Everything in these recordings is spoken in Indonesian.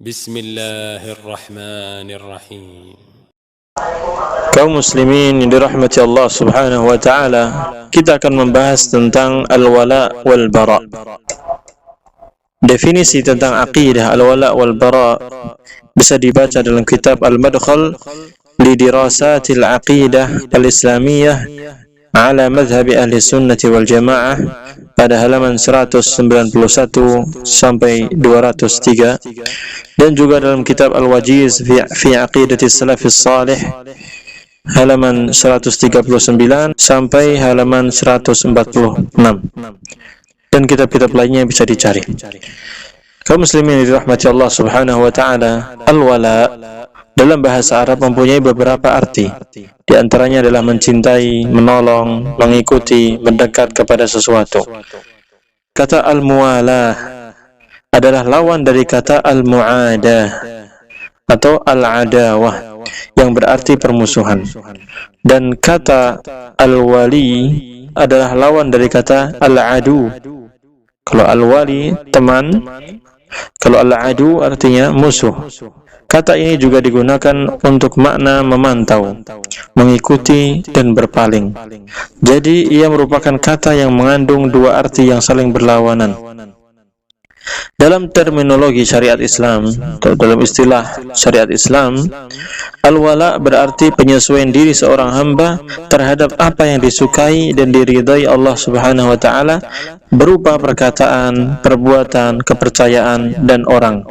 Bismillahirrahmanirrahim. Kaum muslimin yang dirahmati Allah Subhanahu wa taala, kita akan membahas tentang al-wala wal bara. Definisi tentang aqidah al-wala wal bara bisa dibaca dalam kitab Al-Madkhal li Dirasatil Aqidah Al-Islamiyah ala madhhab ahli sunnati wal jamaah pada halaman 191 sampai 203, dan juga dalam kitab Al-Wajiz fi Aqidati Salafis Salih halaman 139 sampai halaman 146, dan kitab-kitab lainnya bisa dicari. Kaum muslimin dirahmati Allah Subhanahu wa taala, al-wala dalam bahasa Arab mempunyai beberapa arti. Di antaranya adalah mencintai, menolong, mengikuti, mendekat kepada sesuatu. Kata al-muwalah adalah lawan dari kata al-mu'adah atau al-adawah yang berarti permusuhan. Dan kata al-wali adalah lawan dari kata al-adu. Kalau al-wali teman, kalau al-adu artinya musuh. Kata ini juga digunakan untuk makna memantau, mengikuti, dan berpaling. Jadi ia merupakan kata yang mengandung dua arti yang saling berlawanan. Dalam terminologi syariat Islam, atau dalam istilah syariat Islam, al-wala berarti penyesuaian diri seorang hamba terhadap apa yang disukai dan diridai Allah Subhanahu wa taala berupa perkataan, perbuatan, kepercayaan, dan orang.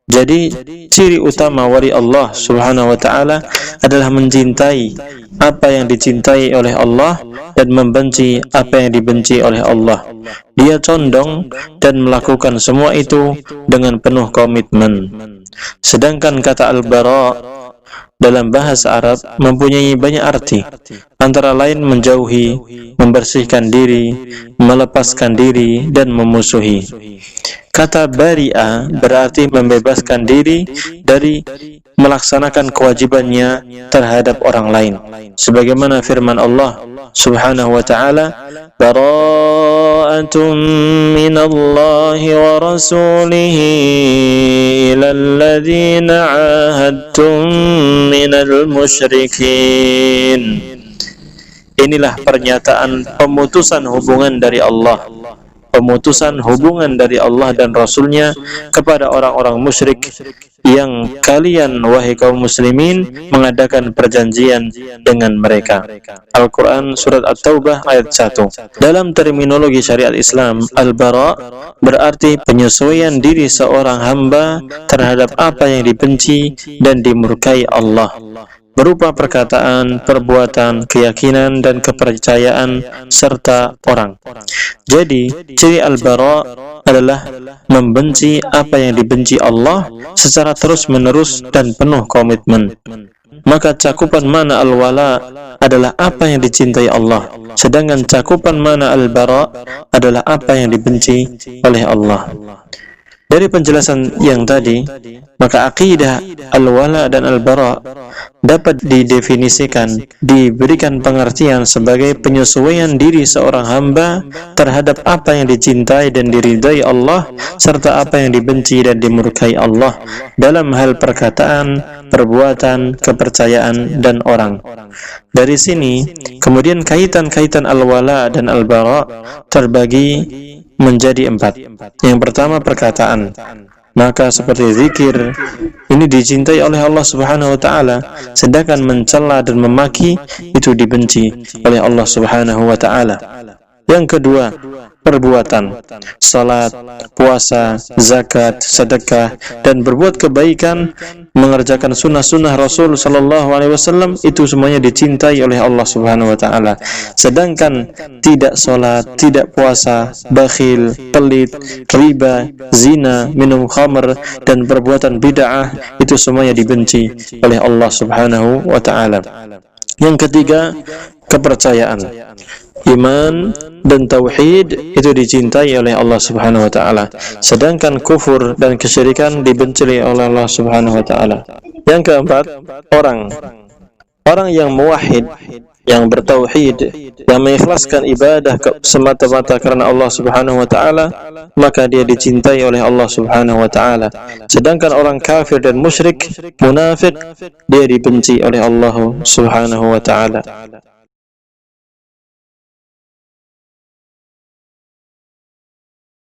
Jadi ciri utama wali Allah Subhanahu wa taala adalah mencintai apa yang dicintai oleh Allah dan membenci apa yang dibenci oleh Allah. Dia condong dan melakukan semua itu dengan penuh komitmen. Sedangkan kata al-bara dalam bahasa Arab mempunyai banyak arti, antara lain menjauhi, membersihkan diri, melepaskan diri, dan memusuhi. Kata bari'a berarti membebaskan diri dari melaksanakan kewajibannya terhadap orang lain. Sebagaimana firman Allah Subhanahu wa ta'ala, bara'atun minallahi wa rasulihi ilal ladzina 'ahadtum minal musyrikin. Inilah pernyataan pemutusan hubungan dari Allah, pemutusan hubungan dari Allah dan Rasulnya kepada orang-orang musyrik yang kalian, wahai kaum muslimin, mengadakan perjanjian dengan mereka. Al-Quran Surat At-Taubah ayat 1. Dalam terminologi syariat Islam, al-bara berarti penyesuaian diri seorang hamba terhadap apa yang dibenci dan dimurkai Allah, berupa perkataan, perbuatan, keyakinan, dan kepercayaan, serta orang. Jadi, ciri al-bara adalah membenci apa yang dibenci Allah secara terus-menerus dan penuh komitmen. Maka cakupan mana al-wala adalah apa yang dicintai Allah, sedangkan cakupan mana al-bara adalah apa yang dibenci oleh Allah. Dari penjelasan yang tadi, maka akidah al-wala dan al-bara dapat didefinisikan, diberikan pengertian sebagai penyesuaian diri seorang hamba terhadap apa yang dicintai dan diridai Allah, serta apa yang dibenci dan dimurkai Allah dalam hal perkataan, perbuatan, kepercayaan, dan orang. Dari sini, kemudian kaitan-kaitan al-wala dan al-bara terbagi menjadi 4. Yang pertama, perkataan. Maka seperti zikir, ini dicintai oleh Allah Subhanahu wa taala, sedangkan mencela dan memaki itu dibenci oleh Allah Subhanahu wa taala. Yang kedua, perbuatan. Salat, puasa, zakat, sedekah, dan berbuat kebaikan, mengerjakan sunnah-sunnah Rasul sallallahu alaihi wasallam, itu semuanya dicintai oleh Allah Subhanahu wa taala. Sedangkan tidak salat, tidak puasa, bakhil, pelit, riba, zina, minum khamr, dan perbuatan bid'ah, itu semuanya dibenci oleh Allah Subhanahu wa taala. Yang ketiga, kepercayaan. Iman dan tauhid itu dicintai oleh Allah Subhanahu wa taala, sedangkan kufur dan kesyirikan dibenci oleh Allah Subhanahu wa taala. Yang keempat, orang yang muwahhid yang bertauhid, yang mengikhlaskan ibadah semata-mata karena Allah Subhanahu wa taala, maka dia dicintai oleh Allah Subhanahu wa taala. Sedangkan orang kafir dan musyrik, munafik, dia dibenci oleh Allah Subhanahu wa taala.